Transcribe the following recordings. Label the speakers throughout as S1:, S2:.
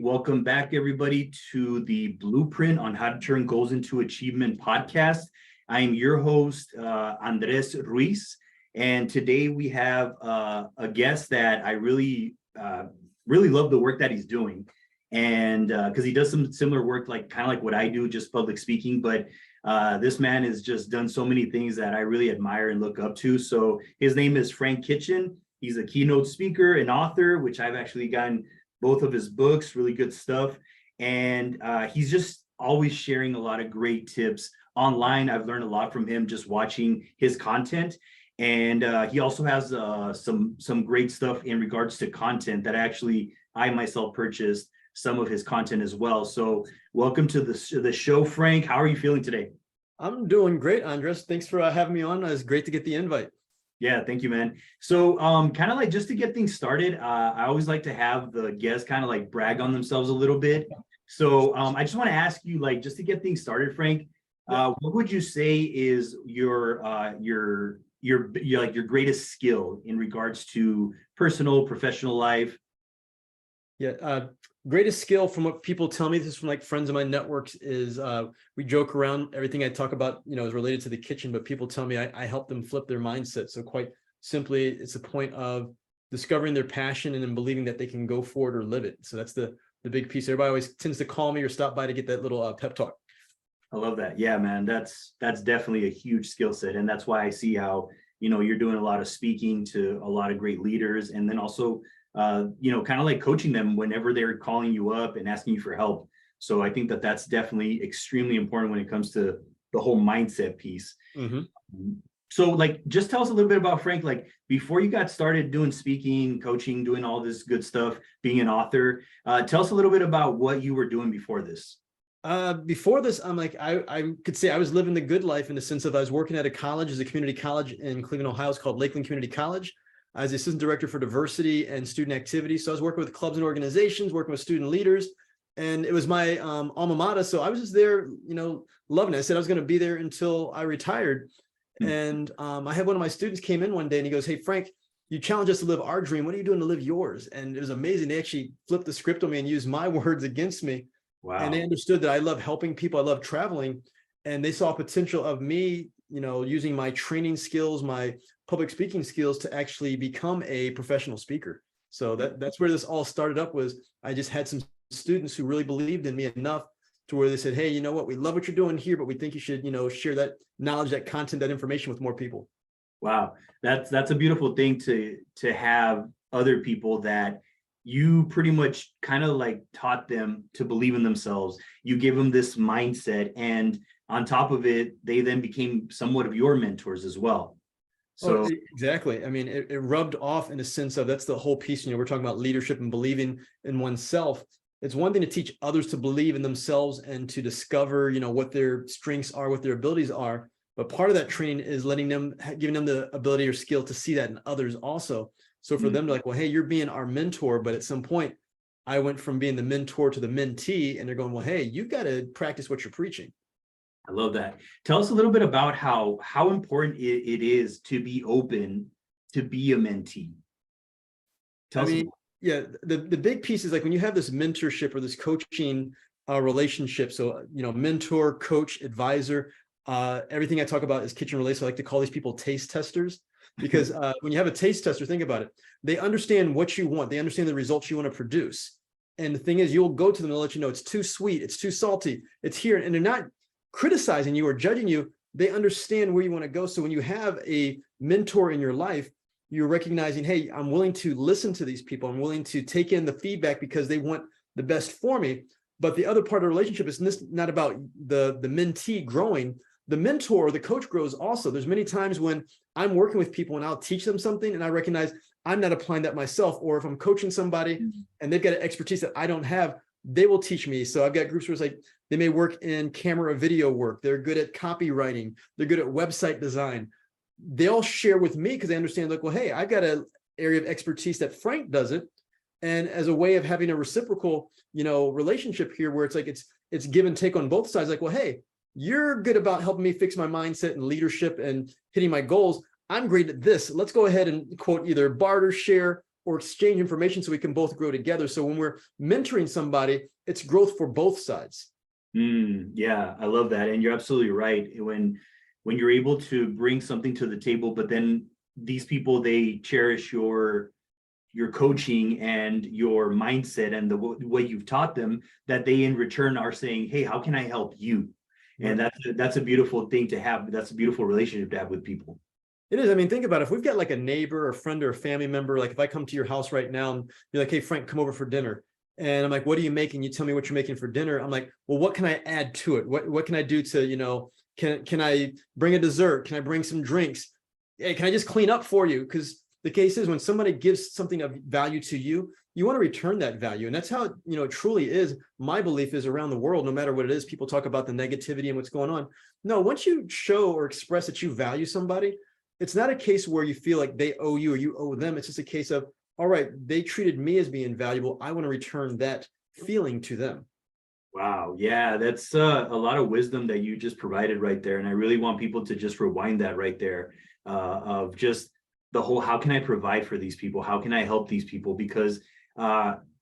S1: Welcome back, everybody, to the Blueprint on How to Turn Goals into Achievement podcast. I am your host, Andres Ruiz, and today we have a guest that I really love the work that he's doing, and because he does some similar work, kind of like what I do, just public speaking. But this man has just done so many things that I really admire and look up to. So his name is Frank Kitchen. He's a keynote speaker and author, which I've actually gotten both of his books, really good stuff. And he's just always sharing a lot of great tips online. I've learned a lot from him just watching his content. And he also has some great stuff in regards to content that actually I myself purchased some of his content as well. So welcome to the show, Frank. How are you feeling today?
S2: I'm doing great, Andres. Thanks for having me on. It's great to get the invite.
S1: Yeah, thank you, man. So kind of like just to get things started, I always like to have the guests kind of like brag on themselves a little bit. So I just want to ask you, like, just to get things started, Frank, what would you say is your greatest skill in regards to personal, professional life?
S2: Greatest skill from what people tell me, this is from like friends of my networks, is we joke around, everything I talk about, is related to the kitchen, but people tell me I help them flip their mindset. So quite simply, it's a point of discovering their passion and then believing that they can go for it or live it. So that's the big piece. Everybody always tends to call me or stop by to get that little pep talk.
S1: I love that. Yeah, man, that's definitely a huge skill set. And that's why I see how, you're doing a lot of speaking to a lot of great leaders, and then also kind of like coaching them whenever they're calling you up and asking you for help. So I think that that's definitely extremely important when it comes to the whole mindset piece. Mm-hmm. So just tell us a little bit about Frank, before you got started doing speaking, coaching, doing all this good stuff, being an author, tell us a little bit about what you were doing before this.
S2: Before this, I could say I was living the good life in the sense of I was working at a college, as a community college in Cleveland, Ohio. It's called Lakeland Community College. I was the assistant director for diversity and student activities. So I was working with clubs and organizations, working with student leaders, and it was my alma mater. So I was just there, loving it. I said I was going to be there until I retired. And I had one of my students came in one day and he goes, "Hey, Frank, you challenged us to live our dream. What are you doing to live yours?" And it was amazing. They actually flipped the script on me and used my words against me. Wow. And they understood that I love helping people. I love traveling. And they saw potential of me, using my training skills, my public speaking skills to actually become a professional speaker. So that's where this all started up. Was I just had some students who really believed in me enough to where they said, "Hey, you know what? We love what you're doing here, but we think you should, share that knowledge, that content, that information with more people."
S1: Wow. That's a beautiful thing to have other people that you pretty much kind of like taught them to believe in themselves. You gave them this mindset, and on top of it, they then became somewhat of your mentors as well. So
S2: exactly. I mean, it rubbed off in a sense of, that's the whole piece. We're talking about leadership and believing in oneself. It's one thing to teach others to believe in themselves and to discover, what their strengths are, what their abilities are. But part of that training is giving them the ability or skill to see that in others also. So for them to well, hey, you're being our mentor, but at some point I went from being the mentor to the mentee, and they're going, well, hey, you've got to practice what you're preaching.
S1: I love that. Tell us a little bit about how important it is to be open to be a mentee.
S2: The big piece is when you have this mentorship or this coaching relationship. So, mentor, coach, advisor, everything I talk about is kitchen related. So I like to call these people taste testers, because when you have a taste tester, think about it. They understand what you want. They understand the results you want to produce. And the thing is, you'll go to them, they'll let you know it's too sweet, it's too salty, it's here. And they're not criticizing you or judging you. They understand where you want to go. So when you have a mentor in your life, you're recognizing, hey, I'm willing to listen to these people. I'm willing to take in the feedback because they want the best for me. But the other part of the relationship is not about the mentee growing. The mentor or the coach grows also. There's many times when I'm working with people and I'll teach them something and I recognize I'm not applying that myself. Or if I'm coaching somebody and they've got an expertise that I don't have, they will teach me. So I've got groups where it's they may work in camera video work. They're good at copywriting. They're good at website design. They'll share with me because they understand, well, hey, I've got an area of expertise that Frank doesn't. And as a way of having a reciprocal, relationship here where it's give and take on both sides. Well, hey, you're good about helping me fix my mindset and leadership and hitting my goals. I'm great at this. Let's go ahead and quote either barter, share, or exchange information so we can both grow together. So when we're mentoring somebody, it's growth for both sides.
S1: Yeah, I love that. And you're absolutely right. When you're able to bring something to the table, but then these people, they cherish your coaching and your mindset and the way you've taught them, that they in return are saying, hey, how can I help you? And that's a beautiful thing to have. That's a beautiful relationship to have with people.
S2: It is. I mean, think about it. If we've got like a neighbor or friend or a family member, like if I come to your house right now and you're like, hey, Frank, come over for dinner. And I'm like, what are you making? You tell me what you're making for dinner. I'm like, well, what can I add to it? What can I do to, can I bring a dessert? Can I bring some drinks? Hey, can I just clean up for you? Because the case is when somebody gives something of value to you, you want to return that value. And that's how, it truly is. My belief is around the world, no matter what it is, people talk about the negativity and what's going on. No, once you show or express that you value somebody, it's not a case where you feel like they owe you or you owe them. It's just a case of, all right, they treated me as being valuable. I want to return that feeling to them.
S1: Wow. Yeah, that's a lot of wisdom that you just provided right there. And I really want people to just rewind that right there, of just the whole, how can I provide for these people? How can I help these people? Because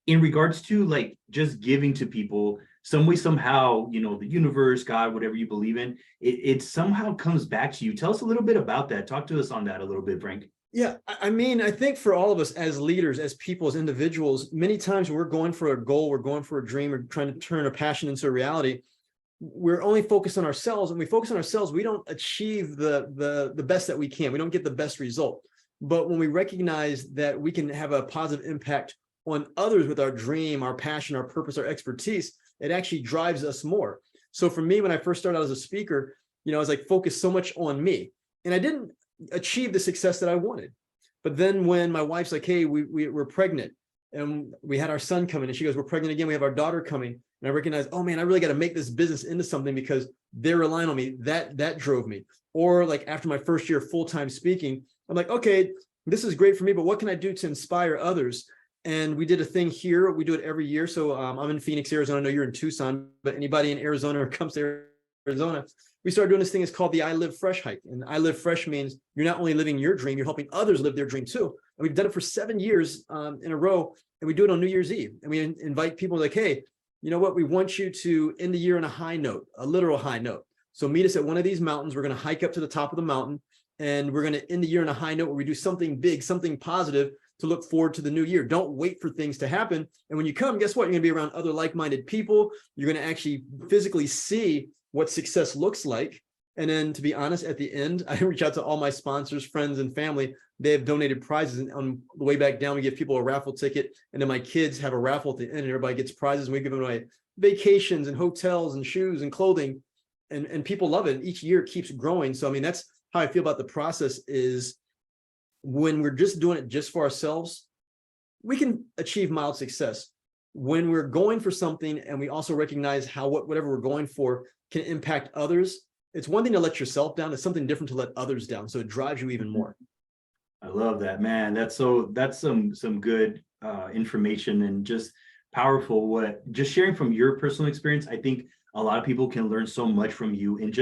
S1: in regards to like just giving to people, some way, somehow, the universe, God, whatever you believe in, it somehow comes back to you. Tell us a little bit about that. Talk to us on that a little bit, Frank.
S2: Yeah, I mean, I think for all of us as leaders, as people, as individuals, many times we're going for a goal, we're going for a dream, we're trying to turn a passion into a reality. We're only focused on ourselves. And we focus on ourselves, we don't achieve the best that we can. We don't get the best result. But when we recognize that we can have a positive impact on others with our dream, our passion, our purpose, our expertise, it actually drives us more. So for me, when I first started out as a speaker, I was like focused so much on me, and I didn't achieve the success that I wanted. But then when my wife's like, hey, we're pregnant, and we had our son coming, and she goes, we're pregnant again, we have our daughter coming. And I recognized, oh man, I really got to make this business into something because they're relying on me. That drove me. Or like after my first year full-time speaking, I'm like, okay, this is great for me, but what can I do to inspire others? And we did a thing here. We do it every year. So I'm in Phoenix, Arizona. I know you're in Tucson, but anybody in Arizona or comes to Arizona, we started doing this thing. It's called the I Live Fresh hike. And I Live Fresh means you're not only living your dream, you're helping others live their dream too. And we've done it for 7 years in a row. And we do it on New Year's Eve. And we invite people like, hey, you know what? We want you to end the year on a high note, a literal high note. So meet us at one of these mountains. We're going to hike up to the top of the mountain, and we're going to end the year on a high note where we do something big, something positive to look forward to the new year. Don't wait for things to happen. And when you come, guess what? You're going to be around other like-minded people. You're going to actually physically see what success looks like. And then to be honest, at the end, I reach out to all my sponsors, friends, and family. They have donated prizes. And on the way back down, we give people a raffle ticket. And then my kids have a raffle at the end, and everybody gets prizes. And we give them away vacations and hotels and shoes and clothing. And people love it. And each year it keeps growing. So, I mean, that's how I feel about the process is when we're just doing it just for ourselves, we can achieve mild success. When we're going for something and we also recognize how whatever we're going for can impact others, it's one thing to let yourself down. It's something different to let others down. So it drives you even more.
S1: I love that, man. That's some good information and just powerful. Just sharing from your personal experience, I think a lot of people can learn so much from you. And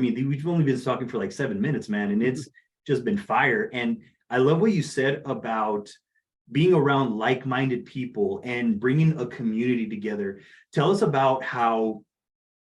S1: we've only been talking for like 7 minutes, man, and it's just been fire. And I love what you said about being around like-minded people and bringing a community together. Tell us about how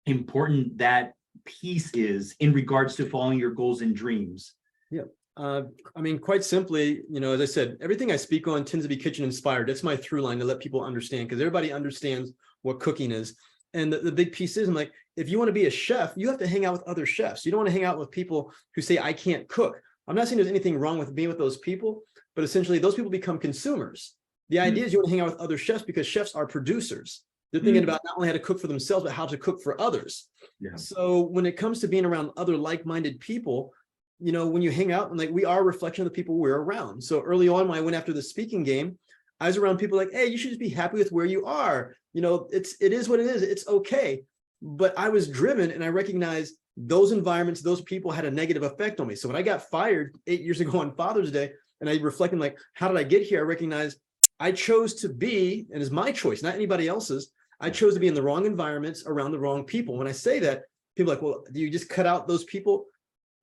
S1: important that piece is in regards to following your goals and dreams.
S2: Yeah. I mean, quite simply, as I said, everything I speak on tends to be kitchen inspired. That's my through line to let people understand, because everybody understands what cooking is. And the big piece is, I'm like, if you want to be a chef, you have to hang out with other chefs. You don't want to hang out with people who say, I can't cook. I'm not saying there's anything wrong with being with those people, but essentially those people become consumers. The idea is you want to hang out with other chefs because chefs are producers. They're thinking about not only how to cook for themselves, but how to cook for others. Yeah. So when it comes to being around other like-minded people, when you hang out, and like we are a reflection of the people we're around. So early on, when I went after the speaking game, I was around people like, hey, you should just be happy with where you are. It is what it is. It's okay. But I was driven, and I recognized those environments, those people had a negative effect on me. So when I got fired 8 years ago on Father's Day, and I reflected like, how did I get here? I recognized I chose to be, and it's my choice, not anybody else's. I chose to be in the wrong environments around the wrong people. When I say that, people are like, well, do you just cut out those people?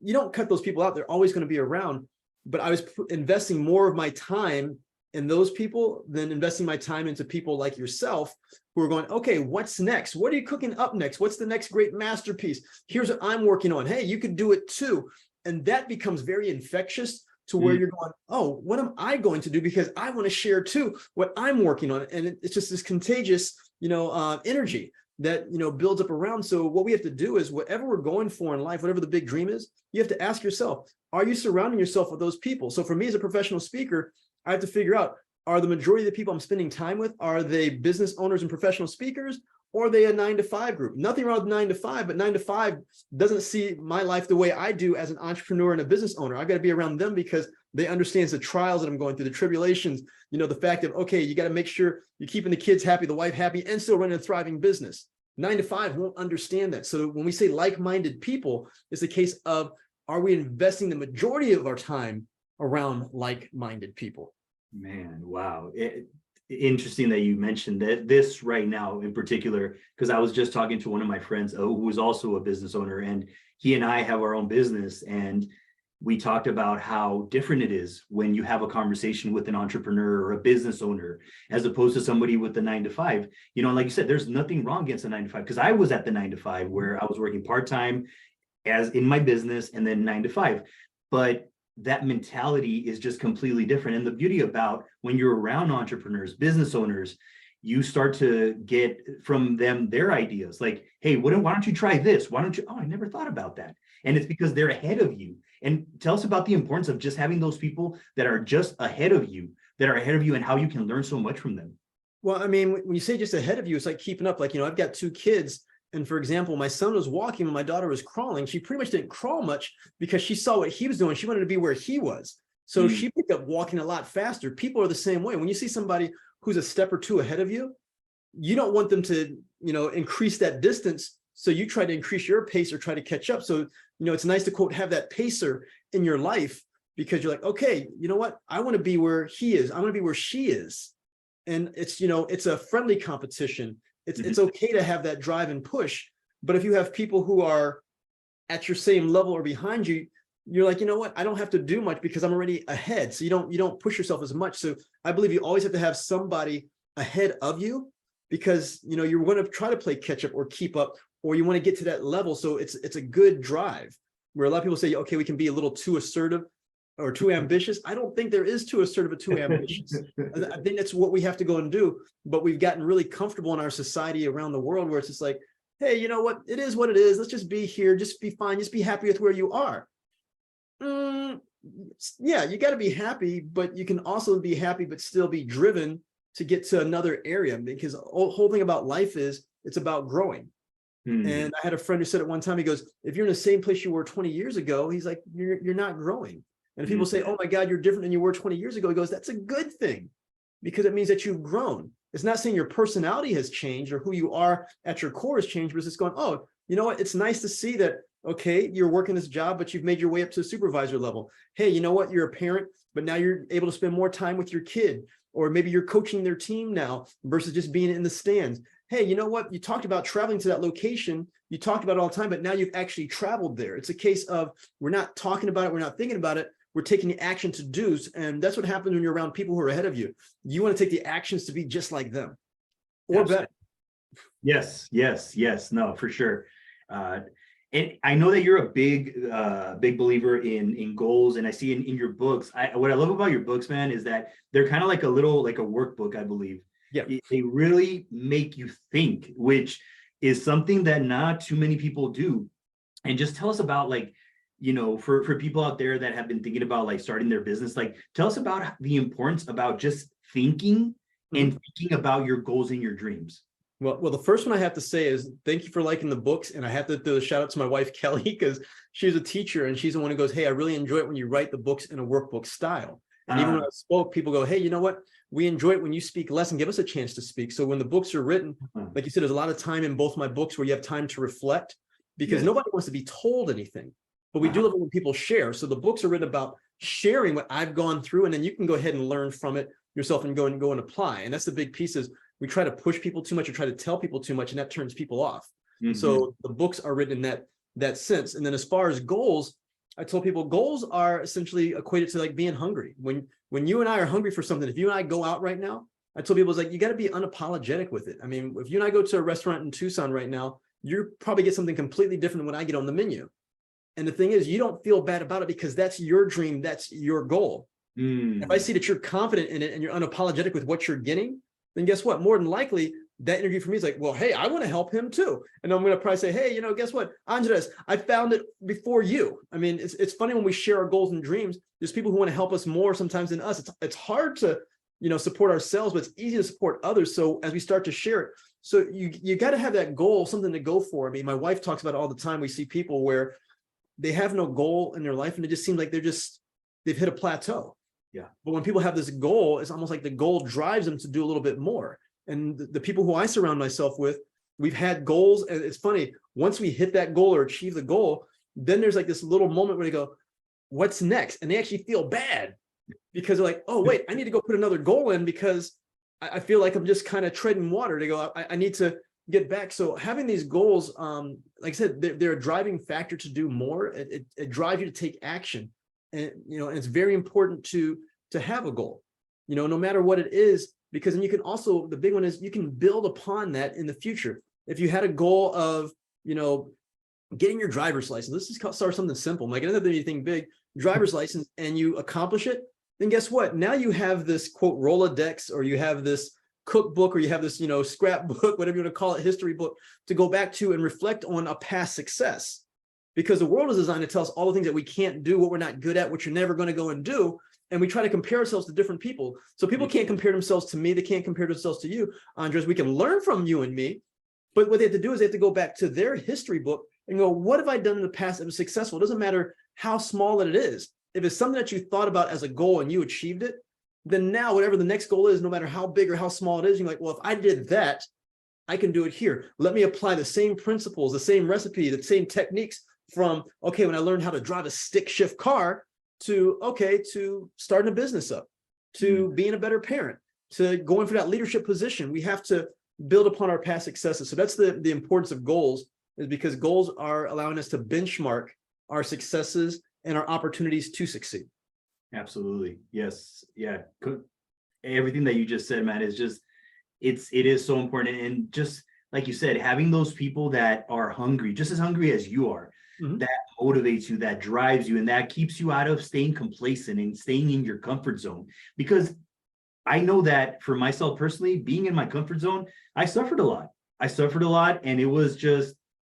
S2: You don't cut those people out. They're always going to be around. But I was investing more of my time And those people, then investing my time into people like yourself who are going, okay, what's next? What are you cooking up next? What's the next great masterpiece? Here's what I'm working on. Hey, you could do it too. And that becomes very infectious to where you're going, oh, what am I going to do? Because I want to share too what I'm working on. And it's just this contagious, energy that, builds up around. So what we have to do is whatever we're going for in life, whatever the big dream is, you have to ask yourself, are you surrounding yourself with those people? So for me as a professional speaker, I have to figure out, are the majority of the people I'm spending time with, are they business owners and professional speakers, or are they a 9-to-5 group? Nothing wrong with 9-to-5, but 9-to-5 doesn't see my life the way I do as an entrepreneur and a business owner. I've got to be around them because they understand the trials that I'm going through, the tribulations, the fact of, okay, you got to make sure you're keeping the kids happy, the wife happy, and still running a thriving business. 9-to-5 won't understand that. So when we say like-minded people, it's a case of, are we investing the majority of our time around like-minded people?
S1: Man, wow. Interesting that you mentioned that this right now in particular, because I was just talking to one of my friends who is also a business owner, and he and I have our own business, and we talked about how different it is when you have a conversation with an entrepreneur or a business owner as opposed to somebody with the 9-to-5. Like you said, there's nothing wrong against the 9-to-5, because I was at the 9-to-5 where I was working part-time as in my business and then 9-to-5. But that mentality is just completely different. And the beauty about when you're around entrepreneurs, business owners, you start to get from them their ideas like, hey, why don't you try this? Why don't you? Oh, I never thought about that. And it's because they're ahead of you. And tell us about the importance of just having those people that are just ahead of you, and how you can learn so much from them.
S2: Well, I mean, when you say just ahead of you, it's like keeping up. Like, I've got 2 kids. And for example, my son was walking when my daughter was crawling. She pretty much didn't crawl much because she saw what he was doing. She wanted to be where he was. So she picked up walking a lot faster. People are the same way. When you see somebody who's a step or 2 ahead of you, you don't want them to, increase that distance. So you try to increase your pace or try to catch up. So, it's nice to quote, have that pacer in your life because you're like, okay, you know what? I want to be where he is. I want to be where she is. And it's, it's a friendly competition. It's okay to have that drive and push, but if you have people who are at your same level or behind you, you're like, you know what, I don't have to do much because I'm already ahead. So you don't push yourself as much. So I believe you always have to have somebody ahead of you because you're going to try to play catch up or keep up, or you want to get to that level. So it's a good drive where a lot of people say, okay, we can be a little too assertive or too ambitious. I don't think there is too assertive or too ambitious. I think that's what we have to go and do. But we've gotten really comfortable in our society around the world where it's just like, hey, you know what? It is what it is. Let's just be here. Just be fine. Just be happy with where you are. Yeah, you got to be happy, but you can also be happy, but still be driven to get to another area, because the whole thing about life is it's about growing. And I had a friend who said at one time, he goes, if you're in the same place you were 20 years ago, he's like, you're not growing. And if people say, oh my God, you're different than you were 20 years ago, he goes, that's a good thing, because it means that you've grown. It's not saying your personality has changed or who you are at your core has changed, but it's just going, oh, you know what? It's nice to see that, okay, you're working this job, but you've made your way up to a supervisor level. Hey, you know what? You're a parent, but now you're able to spend more time with your kid, or maybe you're coaching their team now versus just being in the stands. Hey, you know what? You talked about traveling to that location. You talked about it all the time, but now you've actually traveled there. It's a case of we're not talking about it. We're not thinking about it. We're taking the action to do. And that's what happens when you're around people who are ahead of you. You want to take the actions to be just like them or
S1: Absolutely.
S2: better.
S1: Yes. No, for sure. And I know that you're a big believer in goals, and I see in your books. What I love about your books, man, is that they're kind of like a workbook, I believe.
S2: Yeah.
S1: They really make you think, which is something that not too many people do. And just tell us about for people out there that have been thinking about starting their business, tell us about the importance about just thinking and thinking about your goals and your dreams.
S2: Well, the first one I have to say is thank you for liking the books. And I have to do a shout out to my wife, Kelly, because she's a teacher and she's the one who goes, hey, I really enjoy it when you write the books in a workbook style. And even when I spoke, people go, hey, you know what? We enjoy it when you speak less and give us a chance to speak. So when the books are written, like you said, there's a lot of time in both my books where you have time to reflect, because nobody wants to be told anything, but we do love it when people share. So the books are written about sharing what I've gone through, and then you can go ahead and learn from it yourself and go and apply. And that's the big piece is we try to push people too much or try to tell people too much, and that turns people off. So the books are written in that sense. And then as far as goals, I told people goals are essentially equated to like being hungry. When you and I are hungry for something, if you and I go out right now, I told people it's like, you got to be unapologetic with it. I mean, if you and I go to a restaurant in Tucson right now, you probably get something completely different than what I get on the menu. And the thing is, you don't feel bad about it because that's your dream. That's your goal. If I see that you're confident in it and you're unapologetic with what you're getting, then guess what? More than likely, that interview for me is like, well, hey, I want to help him too. And I'm going to probably say, hey, guess what? Andres, I found it before you. I mean, it's funny when we share our goals and dreams, there's people who want to help us more sometimes than us. It's hard to, support ourselves, but it's easy to support others. So as we start to share it, so you got to have that goal, something to go for. I mean, my wife talks about it all the time. We see people where they have no goal in their life and it just seems like they've hit a plateau.
S1: Yeah.
S2: But when people have this goal, it's almost like the goal drives them to do a little bit more. And the people who I surround myself with, we've had goals. And it's funny, once we hit that goal or achieve the goal, then there's like this little moment where they go, what's next? And they actually feel bad because they're like, oh, wait, I need to go put another goal in because I feel like I'm just kind of treading water. They go, I need to get back. So having these goals, like I said, they're a driving factor to do more. It drives you to take action. And, and it's very important to have a goal, no matter what it is, because then you can also, the big one is you can build upon that in the future. If you had a goal of, getting your driver's license, let's just start something simple, like another anything big, driver's license, and you accomplish it, then guess what? Now you have this quote Rolodex, or you have this cookbook, or you have this, scrapbook, whatever you want to call it, history book, to go back to and reflect on a past success. Because the world is designed to tell us all the things that we can't do, what we're not good at, what you're never going to go and do. And we try to compare ourselves to different people. So people can't compare themselves to me. They can't compare themselves to you, Andres. We can learn from you and me. But what they have to do is they have to go back to their history book and go, what have I done in the past that was successful? It doesn't matter how small it is. If it's something that you thought about as a goal and you achieved it, then now whatever the next goal is, no matter how big or how small it is, you're like, well, if I did that, I can do it here. Let me apply the same principles, the same recipe, the same techniques from, okay, when I learned how to drive a stick shift car to, okay, to starting a business up, to being a better parent, to going for that leadership position. We have to build upon our past successes. So that's the importance of goals, is because goals are allowing us to benchmark our successes and our opportunities to succeed.
S1: Absolutely. Yes. Yeah. Everything that you just said, man, is just, it is so important. And just like you said, having those people that are hungry, just as hungry as you are, that motivates you, that drives you, and that keeps you out of staying complacent and staying in your comfort zone. Because I know that for myself personally, being in my comfort zone, I suffered a lot. And it was just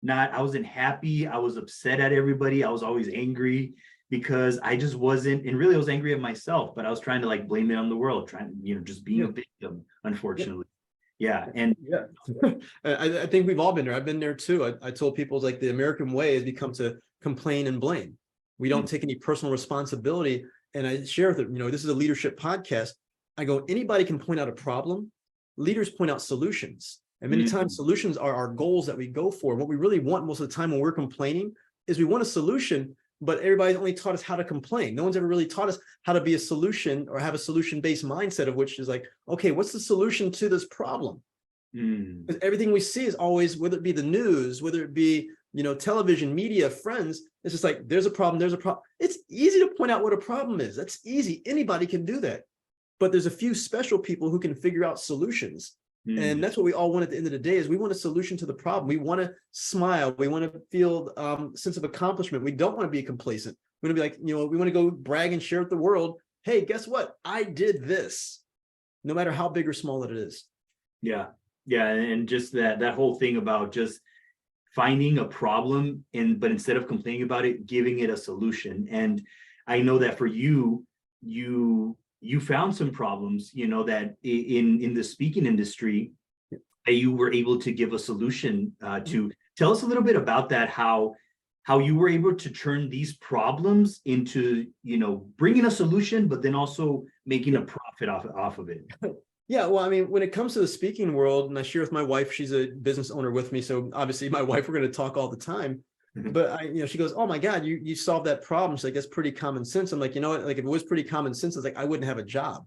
S1: I wasn't happy. I was upset at everybody. I was always angry because I just wasn't, and really I was angry at myself, but I was trying to like blame it on the world, trying to, just being a victim, unfortunately. Yeah. And
S2: I think we've all been there. I've been there too. I told people it's like the American way has become to complain and blame. We don't take any personal responsibility. And I share with it, this is a leadership podcast. I go, anybody can point out a problem. Leaders point out solutions. And many times solutions are our goals that we go for. What we really want most of the time when we're complaining is we want a solution, but everybody's only taught us how to complain. No one's ever really taught us how to be a solution or have a solution-based mindset, of which is like, okay, what's the solution to this problem? Because everything we see is always, whether it be the news, whether it be, television, media, friends, it's just like, there's a problem. It's easy to point out what a problem is. That's easy. Anybody can do that. But there's a few special people who can figure out solutions. And that's what we all want at the end of the day, is we want a solution to the problem. We want to smile. We want to feel a sense of accomplishment. We don't want to be complacent. We want to be like, we want to go brag and share with the world, hey, guess what? I did this, no matter how big or small it is.
S1: Yeah. Yeah. And just that whole thing about just finding a problem but instead of complaining about it, giving it a solution. And I know that for you found some problems, that in the speaking industry, that you were able to give a solution to. Tell us a little bit about that, how you were able to turn these problems into, bringing a solution, but then also making a profit off of it.
S2: Yeah, well, I mean, when it comes to the speaking world, and I share with my wife, she's a business owner with me. So obviously my wife, we're going to talk all the time. But she goes, oh my God, you solved that problem. She's like, that's pretty common sense. I'm like, what? Like if it was pretty common sense, it's like, I wouldn't have a job.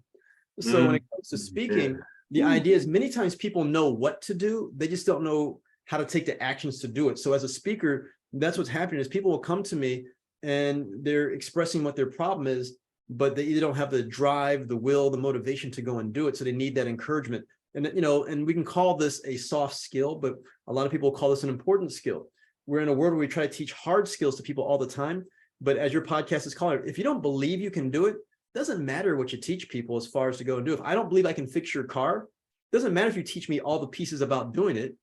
S2: So when it comes to speaking, the idea is many times people know what to do. They just don't know how to take the actions to do it. So as a speaker, that's what's happening is people will come to me and they're expressing what their problem is, but they either don't have the drive, the will, the motivation to go and do it. So they need that encouragement. And, and we can call this a soft skill, but a lot of people call this an important skill. We're in a world where we try to teach hard skills to people all the time. But as your podcast is calling, if you don't believe you can do it, doesn't matter what you teach people as far as to go and do. If I don't believe I can fix your car, doesn't matter if you teach me all the pieces about doing it.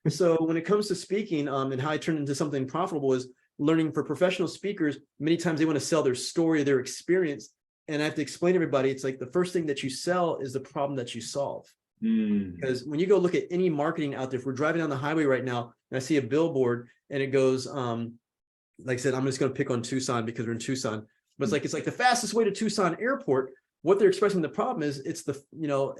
S2: So when it comes to speaking, and how I turn into something profitable is learning. For professional speakers, many times they want to sell their story, their experience. And I have to explain to everybody, it's like the first thing that you sell is the problem that you solve. Because when you go look at any marketing out there, if we're driving down the highway right now and I see a billboard and it goes, like I said, I'm just going to pick on Tucson because we're in Tucson, but it's like the fastest way to Tucson airport. What they're expressing the problem is it's the,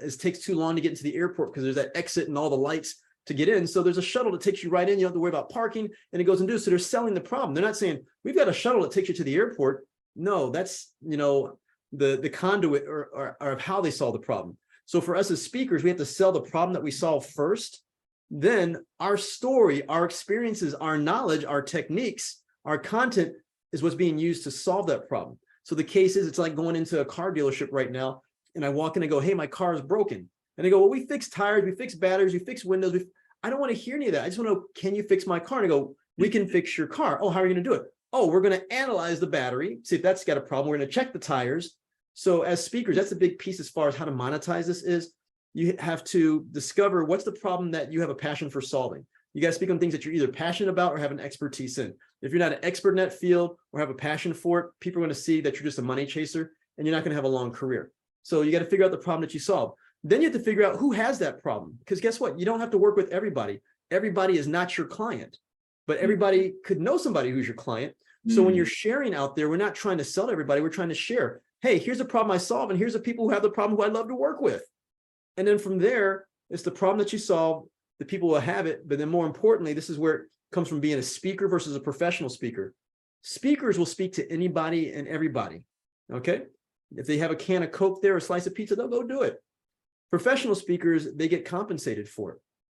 S2: it takes too long to get into the airport because there's that exit and all the lights to get in. So there's a shuttle that takes you right in. You don't have to worry about parking, and it goes and do. So they're selling the problem. They're not saying we've got a shuttle that takes you to the airport. No, that's, the conduit or of how they solve the problem. So for us as speakers, we have to sell the problem that we solve first. Then our story, our experiences, our knowledge, our techniques, our content is what's being used to solve that problem. So the case is, it's like going into a car dealership right now, and I walk in and go, hey, my car is broken. And they go, well, we fix tires, we fix batteries, we fix windows. I don't want to hear any of that. I just want to know, can you fix my car? And I go, we can fix your car. Oh, how are you going to do it? Oh, we're going to analyze the battery, see if that's got a problem. We're going to check the tires. So as speakers, that's a big piece as far as how to monetize this is you have to discover what's the problem that you have a passion for solving. You got to speak on things that you're either passionate about or have an expertise in. If you're not an expert in that field or have a passion for it, people are going to see that you're just a money chaser and you're not going to have a long career. So you got to figure out the problem that you solve. Then you have to figure out who has that problem. Because guess what? You don't have to work with everybody. Everybody is not your client, but everybody could know somebody who's your client. So when you're sharing out there, we're not trying to sell to everybody. We're trying to share. Hey, here's a problem I solve, and here's the people who have the problem who I'd love to work with. And then from there, it's the problem that you solve, the people will have it. But then more importantly, this is where it comes from being a speaker versus a professional speaker. Speakers will speak to anybody and everybody. Okay. If they have a can of Coke there, a slice of pizza, they'll go do it. Professional speakers, they get compensated for it.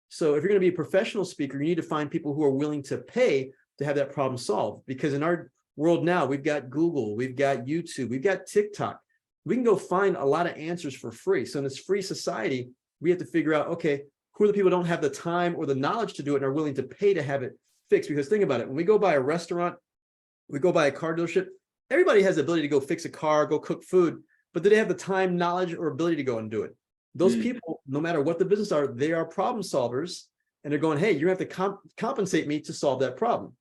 S2: So if you're going to be a professional speaker, you need to find people who are willing to pay to have that problem solved. Because in our world now, we've got Google, we've got YouTube, we've got TikTok. We can go find a lot of answers for free. So in this free society, we have to figure out, okay, who are the people who don't have the time or the knowledge to do it and are willing to pay to have it fixed? Because think about it, when we go by a restaurant, we go by a car dealership, everybody has the ability to go fix a car, go cook food, but do they have the time, knowledge, or ability to go and do it? Those people, no matter what the business are, they are problem solvers, and they're going, hey, you have to compensate me to solve that problem.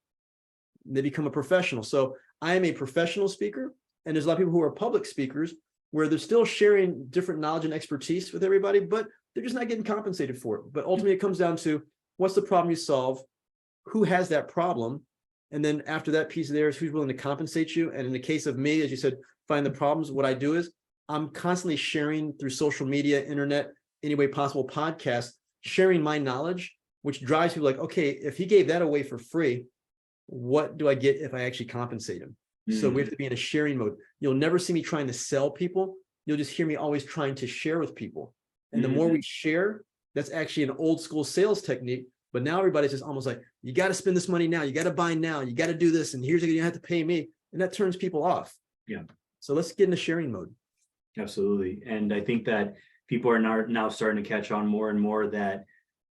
S2: And they become a professional. So I am a professional speaker, and there's a lot of people who are public speakers where they're still sharing different knowledge and expertise with everybody, but they're just not getting compensated for it. But ultimately, it comes down to what's the problem you solve, who has that problem, and then after that piece there is who's willing to compensate you. And in the case of me, as you said, find the problems. What I do is I'm constantly sharing through social media, internet, any way possible, podcasts, sharing my knowledge, which drives people like, okay, if he gave that away for free, what do I get if I actually compensate him? So we have to be in a sharing mode. You'll never see me trying to sell people. You'll just hear me always trying to share with people. And the more we share, that's actually an old school sales technique. But now everybody's just almost like, you got to spend this money now. You got to buy now. You got to do this. And here's you have to pay me. And that turns people off. Yeah. So let's get into sharing mode.
S1: Absolutely. And I think that people are now starting to catch on more and more that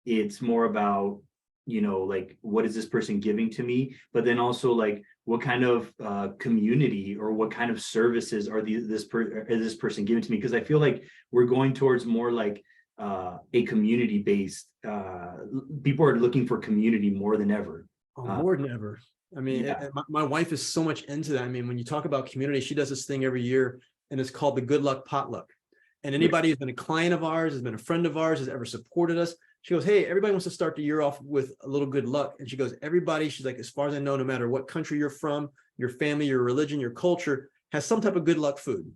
S1: it's more about, like, what is this person giving to me? But then also, like, what kind of community or what kind of services are this person giving to me? Because I feel like we're going towards more like a community-based, people are looking for community more than ever.
S2: More than ever. I mean, my wife is so much into that. I mean, when you talk about community, she does this thing every year, and it's called the Good Luck Potluck. And anybody who's been a client of ours, has been a friend of ours, has ever supported us, she goes, hey, everybody wants to start the year off with a little good luck. And she goes, everybody, she's like, as far as I know, no matter what country you're from, your family, your religion, your culture, has some type of good luck food.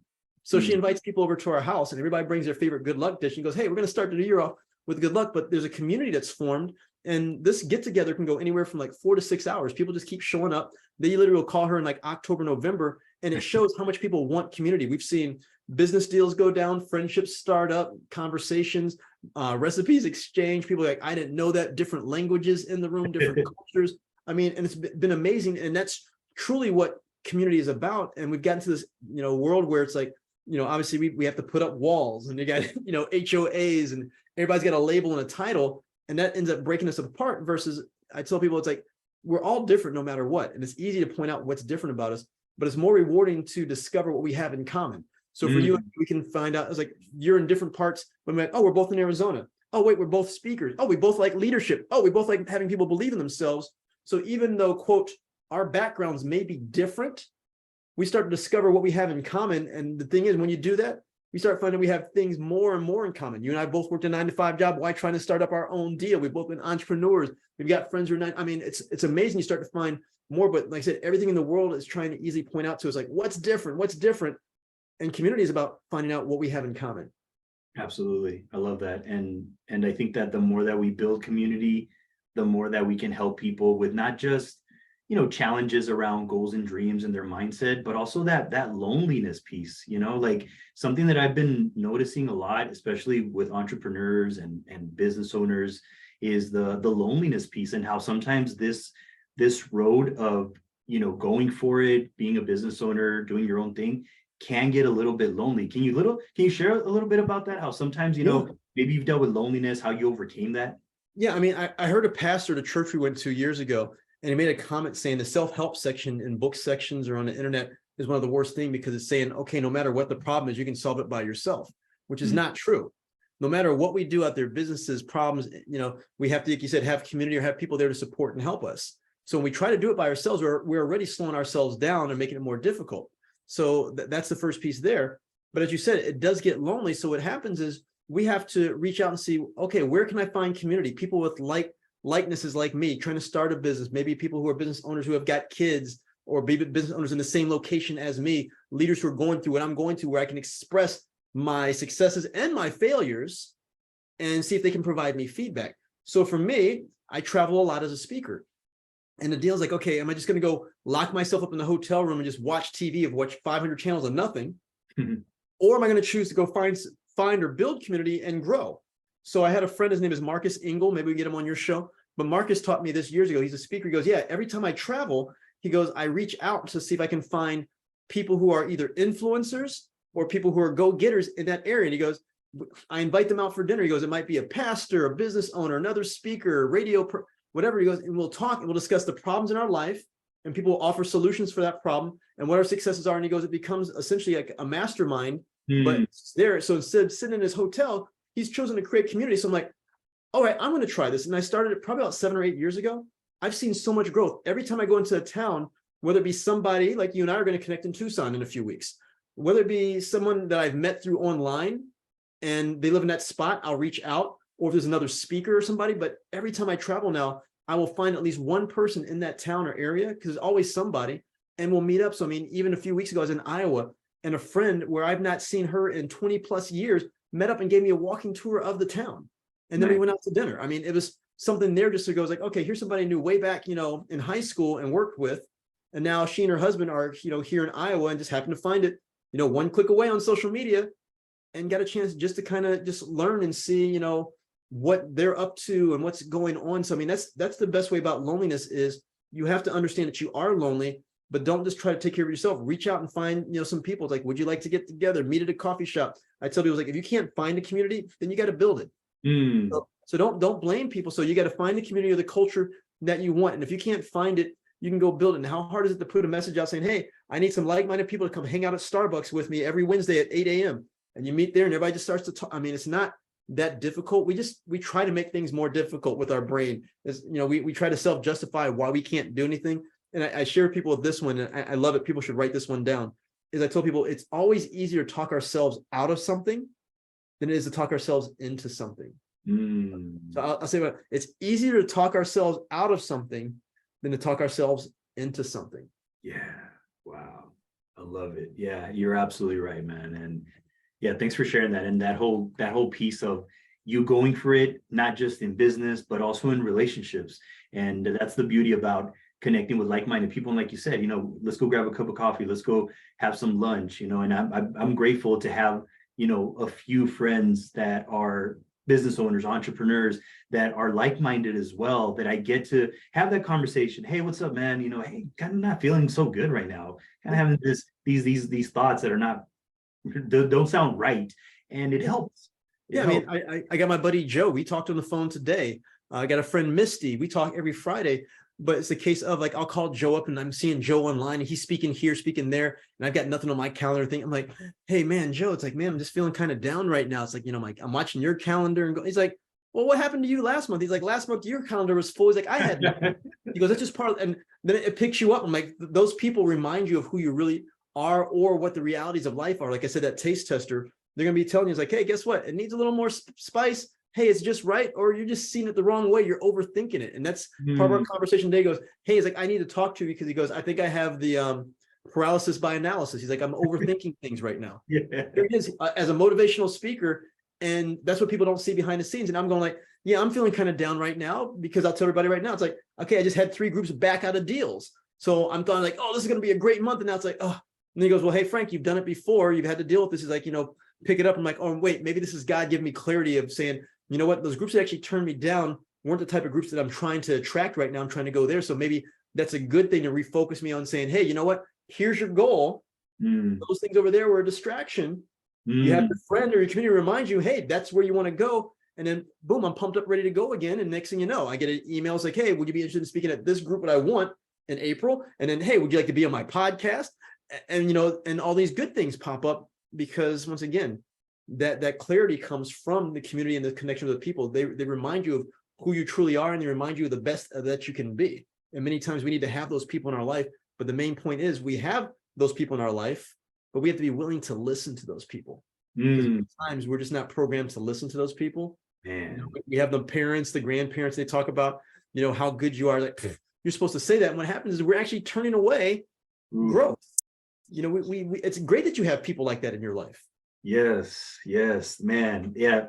S2: So she invites people over to our house, and everybody brings their favorite good luck dish and goes, hey, we're going to start the year off with good luck. But there's a community that's formed, and this get together can go anywhere from like 4 to 6 hours. People just keep showing up. They literally will call her in like October, November, and it shows how much people want community. We've seen business deals go down, friendships start up, conversations, recipes exchange. People are like, I didn't know that. Different languages in the room, different cultures. I mean, and it's been amazing. And that's truly what community is about. And we've gotten to this, world where it's like, obviously we have to put up walls, and you got, HOAs, and everybody's got a label and a title, and that ends up breaking us apart. Versus, I tell people, it's like, we're all different no matter what. And it's easy to point out what's different about us, but it's more rewarding to discover what we have in common. So for you, we can find out, it's like, you're in different parts, but we're like, oh, we're both in Arizona. Oh, wait, we're both speakers. Oh, we both like leadership. Oh, we both like having people believe in themselves. So even though, quote, our backgrounds may be different, we start to discover what we have in common. And the thing is, when you do that, we start finding we have things more and more in common. You and I both worked a 9-to-5 job. Why trying to start up our own deal? We've both been entrepreneurs. We've got friends who are not. I mean, it's amazing. You start to find more, but like I said, everything in the world is trying to easily point out to us, like, what's different? What's different? And community is about finding out what we have in common.
S1: Absolutely. I love that. And I think that the more that we build community, the more that we can help people with not just, challenges around goals and dreams and their mindset, but also that loneliness piece, like something that I've been noticing a lot, especially with entrepreneurs and business owners, is the loneliness piece, and how sometimes this road of, going for it, being a business owner, doing your own thing, can get a little bit lonely. Can you share a little bit about that? How sometimes, maybe you've dealt with loneliness, how you overcame that?
S2: Yeah, I mean, I heard a pastor at a church we went to years ago, and he made a comment saying the self-help section in book sections or on the internet is one of the worst things, because it's saying, okay, no matter what the problem is, you can solve it by yourself, which is not true. No matter what we do out there, businesses, problems, we have to, like you said, have community or have people there to support and help us. So when we try to do it by ourselves, we're already slowing ourselves down and making it more difficult. So that's the first piece there. But as you said, it does get lonely. So what happens is we have to reach out and see, okay, where can I find community? People with likenesses like me, trying to start a business, maybe people who are business owners who have got kids, or maybe business owners in the same location as me, leaders who are going through what I'm going through, where I can express my successes and my failures and see if they can provide me feedback. So for me, I travel a lot as a speaker. And the deal is like, okay, am I just going to go lock myself up in the hotel room and just watch TV, of watch 500 channels of nothing? Or am I going to choose to go find or build community and grow? So I had a friend, his name is Marcus Engel. Maybe we get him on your show. But Marcus taught me this years ago. He's a speaker. He goes, yeah, every time I travel, he goes, I reach out to see if I can find people who are either influencers or people who are go-getters in that area. And he goes, I invite them out for dinner. He goes, it might be a pastor, a business owner, another speaker, whatever. He goes, and we'll talk and we'll discuss the problems in our life, and people will offer solutions for that problem and what our successes are. And he goes, it becomes essentially like a mastermind, but it's there. So instead of sitting in his hotel, he's chosen to create community. So I'm like, all right, I'm going to try this. And I started it probably about 7 or 8 years ago. I've seen so much growth. Every time I go into a town, whether it be somebody like you and I are going to connect in Tucson in a few weeks, whether it be someone that I've met through online and they live in that spot, I'll reach out, or if there's another speaker or somebody. But every time I travel now, I will find at least one person in that town or area, because there's always somebody, and we'll meet up. So, I mean, even a few weeks ago, I was in Iowa, and a friend where I've not seen her in 20 plus years met up and gave me a walking tour of the town. And then we went out to dinner. I mean, it was something there just to go, like, okay, here's somebody I knew way back, in high school and worked with. And now she and her husband are, here in Iowa, and just happened to find it, one click away on social media, and got a chance just to kind of just learn and see, what they're up to and what's going on. So, I mean, that's the best way about loneliness is you have to understand that you are lonely, but don't just try to take care of yourself. Reach out and find, some people. It's like, would you like to get together, meet at a coffee shop? I tell people, like, if you can't find a community, then you got to build it. So don't blame people. So you got to find the community or the culture that you want. And if you can't find it, you can go build it. And how hard is it to put a message out saying, hey, I need some like-minded people to come hang out at Starbucks with me every Wednesday at 8 a.m. And you meet there and everybody just starts to talk. I mean, it's not that difficult. We try to make things more difficult with our brain. We try to self-justify why we can't do anything. And I share people with this one, and I love it. People should write this one down. Is I tell people it's always easier to talk ourselves out of something than it is to talk ourselves into something. So I'll say it's easier to talk ourselves out of something than to talk ourselves into something.
S1: Yeah. Wow. I love it. Yeah, you're absolutely right, man. And yeah, thanks for sharing that. And that whole piece of you going for it, not just in business, but also in relationships. And that's the beauty about connecting with like-minded people. And like you said, let's go grab a cup of coffee. Let's go have some lunch, and I'm grateful to have, a few friends that are business owners, entrepreneurs that are like-minded as well, that I get to have that conversation. Hey, what's up, man? Hey, kind of not feeling so good right now. Kind of having these thoughts that are not, don't sound right. And it helps.
S2: Yeah, I mean, I got my buddy Joe. We talked on the phone today. I got a friend Misty. We talk every Friday, but it's a case of like, I'll call Joe up and I'm seeing Joe online and he's speaking here, speaking there, and I've got nothing on my calendar thing. I'm like, hey man, Joe, it's like, man, I'm just feeling kind of down right now. It's like, I'm like, I'm watching your calendar and he's like, well, what happened to you last month? He's like, last month your calendar was full. He's like, I had nothing. He goes, that's just part of, and then it picks you up. I'm like, those people remind you of who you really are or what the realities of life are. Like I said, that taste tester, they're going to be telling you, it's like, hey, guess what? It needs a little more spice. Hey, it's just right. Or you're just seeing it the wrong way. You're overthinking it. And that's part of our conversation today. He goes, hey, he's like, I need to talk to you because he goes, I think I have the paralysis by analysis. He's like, I'm overthinking things right now.
S1: Yeah.
S2: Here he is as a motivational speaker. And that's what people don't see behind the scenes. And I'm going like, yeah, I'm feeling kind of down right now because I'll tell everybody right now, it's like, okay, I just had 3 groups back out of deals. So I'm thought like, oh, this is going to be a great month. And now it's like, oh, and he goes, well, hey, Frank, you've done it before. You've had to deal with this. He's like, pick it up. I'm like, oh, wait, maybe this is God giving me clarity of saying, you know what, those groups that actually turned me down weren't the type of groups that I'm trying to attract right now. I'm trying to go there. So maybe that's a good thing to refocus me on saying, hey, you know what, here's your goal. Those things over there were a distraction. You have your friend or your community remind you, hey, that's where you want to go. And then boom, I'm pumped up, ready to go again. And next thing you know, I get an email. It's like, hey, would you be interested in speaking at this group that I want in April? And then, hey, would you like to be on my podcast? And, and all these good things pop up because once again, that clarity comes from the community and the connection with the people. They remind you of who you truly are, and they remind you of the best that you can be. And many times we need to have those people in our life. But the main point is we have those people in our life, but we have to be willing to listen to those people. Because many times we're just not programmed to listen to those people.
S1: Man.
S2: We have the parents, the grandparents, they talk about, how good you are. Like, you're supposed to say that. And what happens is we're actually turning away growth. It's great that you have people like that in your life.
S1: Yes, man. Yeah,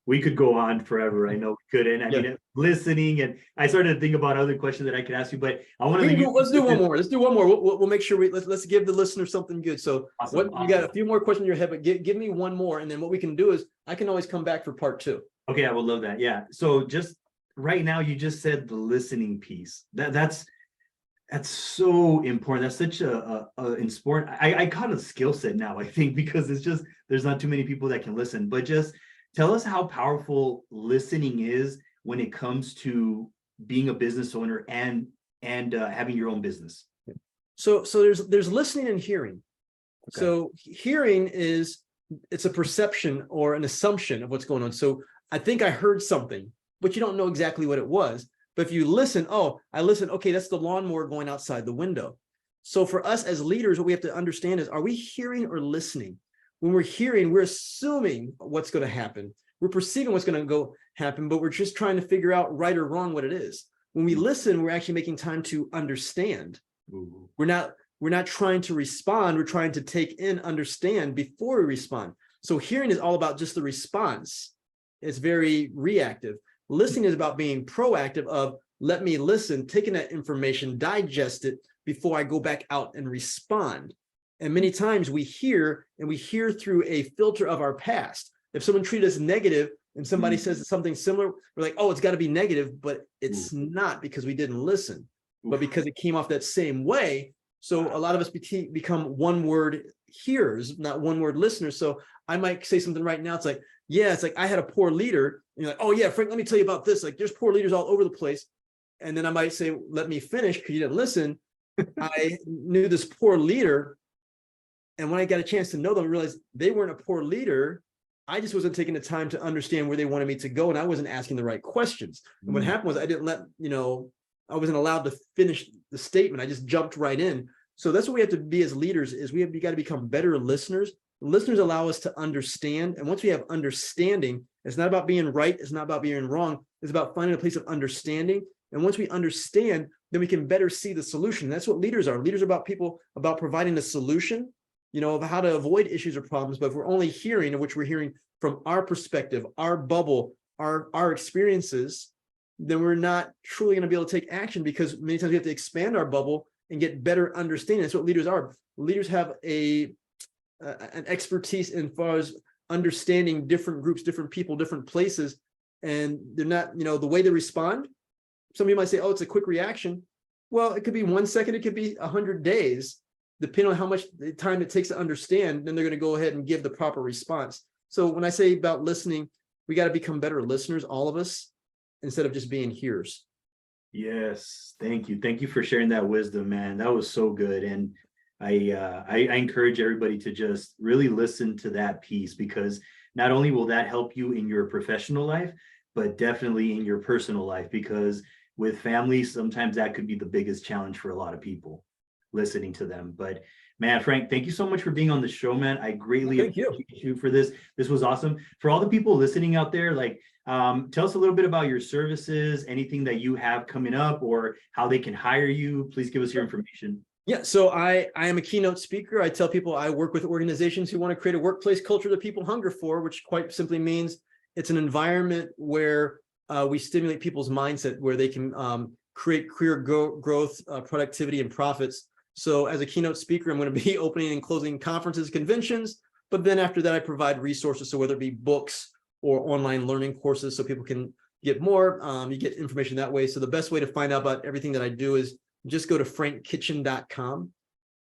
S1: we could go on forever. I know we could. And I mean, listening, and I started to think about other questions that I could ask you, but I want to.
S2: Let's do one more. Let's do one more. We'll make sure let's give the listener something good. So awesome. You got a few more questions in your head, but give me one more, and then what we can do is I can always come back for part 2.
S1: Okay, I would love that. Yeah. So just right now, you just said the listening piece. That's so important. That's such a in sport. I caught a skill set now, I think, because it's just there's not too many people that can listen. But just tell us how powerful listening is when it comes to being a business owner and having your own business.
S2: So there's listening and hearing. Okay. So hearing it's a perception or an assumption of what's going on. So I think I heard something, but you don't know exactly what it was. But if you listen, I listened, okay, that's the lawnmower going outside the window. So for us as leaders, what we have to understand is, are we hearing or listening? When we're hearing, we're assuming what's going to happen. We're perceiving what's going to go happen, but we're just trying to figure out right or wrong what it is. When we listen, we're actually making time to understand. Ooh. We're not trying to respond. We're trying to take in, understand before we respond. So hearing is all about just the response. It's very reactive. Listening is about being proactive of, let me listen, taking that information, digest it before I go back out and respond. And many times we hear through a filter of our past. If someone treated us negative and somebody says something similar, we're like, oh, it's got to be negative, but it's not, because we didn't listen, but because it came off that same way. So a lot of us become one-word hearers, not one-word listeners. So I might say something right now. It's like, yeah, it's like I had a poor leader. And you're like, oh yeah, Frank, let me tell you about this. Like, there's poor leaders all over the place. And then I might say, let me finish because you didn't listen. I knew this poor leader. And when I got a chance to know them, I realized they weren't a poor leader. I just wasn't taking the time to understand where they wanted me to go. And I wasn't asking the right questions. And what happened was I didn't I wasn't allowed to finish the statement. I just jumped right in. So that's what we have to be as leaders, is we got to become better listeners. Listeners allow us to understand. And once we have understanding, it's not about being right. It's not about being wrong. It's about finding a place of understanding. And once we understand, then we can better see the solution. That's what leaders are. Leaders are about providing a solution, of how to avoid issues or problems. But if we're only hearing, in which we're hearing from our perspective, our bubble, our experiences, then we're not truly going to be able to take action, because many times we have to expand our bubble and get better understanding. That's what leaders are. Leaders have an expertise in far as understanding different groups, different people, different places, and they're not, the way they respond. Some people might say, oh, it's a quick reaction. Well, it could be 1 second, it could be 100 days, depending on how much time it takes to understand. Then they're going to go ahead and give the proper response. So when I say about listening, we got to become better listeners, all of us, instead of just being hearers.
S1: Yes, thank you. Thank you for sharing that wisdom, man. That was so good. And I encourage everybody to just really listen to that piece, because not only will that help you in your professional life, but definitely in your personal life, because with families, sometimes that could be the biggest challenge for a lot of people, listening to them. But man, Frank, thank you so much for being on the show, man. I greatly appreciate you for this. This was awesome. For all the people listening out there, like, tell us a little bit about your services, anything that you have coming up, or how they can hire you. Please give us your information.
S2: Yeah, so I am a keynote speaker. I tell people I work with organizations who want to create a workplace culture that people hunger for, which quite simply means it's an environment where we stimulate people's mindset, where they can create career growth, productivity, and profits. So as a keynote speaker, I'm going to be opening and closing conferences, conventions, but then after that, I provide resources. So whether it be books or online learning courses, so people can get more, you get information that way. So the best way to find out about everything that I do is just go to frankkitchen.com,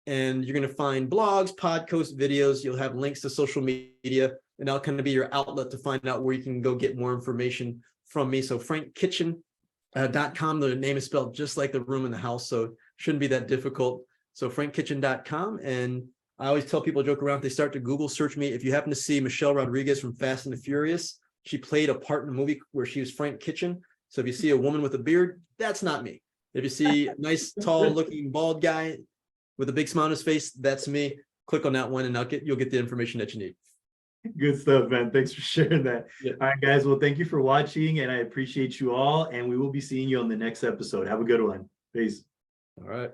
S2: and you're going to find blogs, podcasts, videos. You'll have links to social media, and that'll kind of be your outlet to find out where you can go get more information from me. So frankkitchen.com, the name is spelled just like the room in the house, so it shouldn't be that difficult. So frankkitchen.com. And I always tell people, joke around, if they start to Google search me, if you happen to see Michelle Rodriguez from Fast and the Furious, she played a part in a movie where she was Frank Kitchen. So if you see a woman with a beard, that's not me. If you see a nice, tall looking bald guy with a big smile on his face, that's me. Click on that one and you'll get the information that you need.
S1: Good stuff, man. Thanks for sharing that.
S2: Yeah.
S1: All right, guys. Well, thank you for watching, and I appreciate you all. And we will be seeing you on the next episode. Have a good one. Peace.
S2: All right.